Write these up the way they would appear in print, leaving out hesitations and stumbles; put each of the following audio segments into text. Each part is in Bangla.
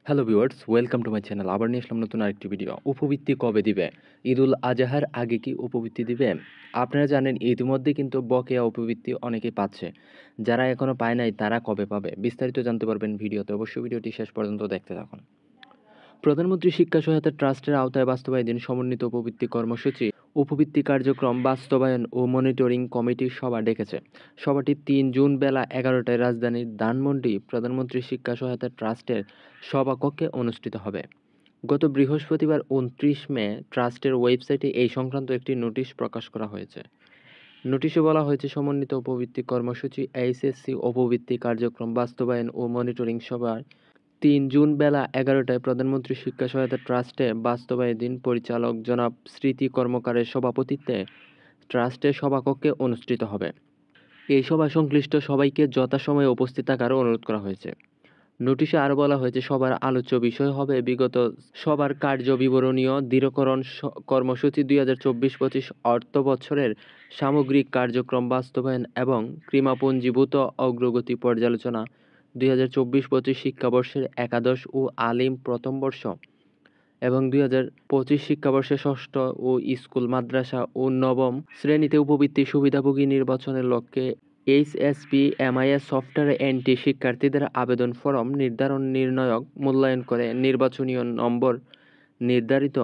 Hello viewers, welcome to my channel. আবার নিয়ে আসলাম নতুন আরেকটি ভিডিও। উপবৃত্তি কবে দিবে? ঈদুল আজহার আগে কি উপবৃত্তি দিবে? আপনারা জানেন ইতিমধ্যে কিন্তু বকেয়া উপবৃত্তি অনেকেই পাচ্ছে। যারা এখনো পায় নাই তারা কবে পাবে? বিস্তারিত জানতে পারবেন ভিডিওতে। অবশ্যই ভিডিওটি শেষ পর্যন্ত দেখতে থাকুন। প্রধানমন্ত্রী শিক্ষা সহায়তা ট্রাস্টের আওতায় বাস্তবায়নাধীন সমন্বিত উপবৃত্তি কর্মসূচি উপবৃত্তি কার্যক্রম বাস্তবায়ন ও মনিটরিং কমিটির সভা ডেকেছে। সভাটি ৩ জুন বেলা ১১টায় রাজধানীর ধানমন্ডি প্রধানমন্ত্রী শিক্ষা সহায়তা ট্রাস্টের সভাকক্ষে অনুষ্ঠিত হবে। গত বৃহস্পতিবার ২৯ মে ট্রাস্টের ওয়েবসাইটে এই সংক্রান্ত একটি নোটিশ প্রকাশ করা হয়েছে। নোটিশে বলা হয়েছে সমন্বিত উপবৃত্তি কর্মসূচি এইচএসসি উপবৃত্তি কার্যক্রম বাস্তবায়ন ও মনিটরিং সভার ৩ জুন বেলা ১১টায় প্রধানমন্ত্রী শিক্ষা সহায়তা ট্রাস্টে বাস্তবায়নাধীন পরিচালক জনাব স্মৃতি কর্মকারের সভাপতিত্বে ট্রাস্টের সভাকক্ষে অনুষ্ঠিত হবে। এই সভায় সংশ্লিষ্ট সবাইকে যথাসময়ে উপস্থিত থাকার অনুরোধ করা হয়েছে। নোটিশে আরও বলা হয়েছে সবার আলোচ্য বিষয় হবে বিগত সবার কার্য বিবরণীয় দৃঢ়করণ কর্মসূচি ২০২৪-২৫ অর্থ বছরের সামগ্রিক কার্যক্রম বাস্তবায়ন এবং ক্রীমাপুঞ্জীভূত অগ্রগতি পর্যালোচনা ২০২৪-২৫ শিক্ষাবর্ষের একাদশ ও আলিম প্রথম বর্ষ এবং ২০২৫ শিক্ষাবর্ষে ষষ্ঠ ও স্কুল মাদ্রাসা ও নবম শ্রেণীতে উপবৃত্তি সুবিধাভোগী নির্বাচনের লক্ষ্যে এইচএসপি এমআইএস সফটওয়্যার এনটি শিক্ষার্থীদের আবেদন ফরম নির্ধারণ নির্ণায়ক মূল্যায়ন করে নির্বাচনীয় নম্বর নির্ধারিত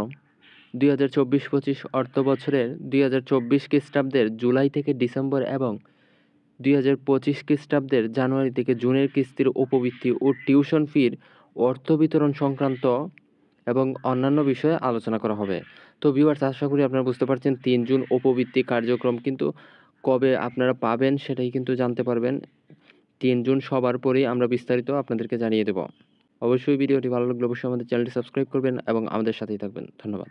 ২০২৪-২৫ অর্থ বছরের ২০২৪ খ্রিস্টাব্দের জুলাই থেকে ডিসেম্বর এবং ২০২৫ খ্রিস্টাব্দের জানুয়ারি থেকে জুনের কিস্তির উপবৃত্তি ও টিউশন ফির অর্থ বিতরণ সংক্রান্ত এবং অন্যান্য বিষয়ে আলোচনা করা হবে। তো ভিউয়ার্স, আশা করি আপনারা বুঝতে পারছেন ৩ জুন উপবৃত্তি কার্যক্রম কিন্তু কবে আপনারা পাবেন সেটাই কিন্তু জানতে পারবেন। ৩ জুন সবার পরেই আমরা বিস্তারিত আপনাদেরকে জানিয়ে দেব। অবশ্যই ভিডিওটি ভালো লাগলে অবশ্যই আমাদের চ্যানেলটি সাবস্ক্রাইব করবেন এবং আমাদের সাথেই থাকবেন। ধন্যবাদ।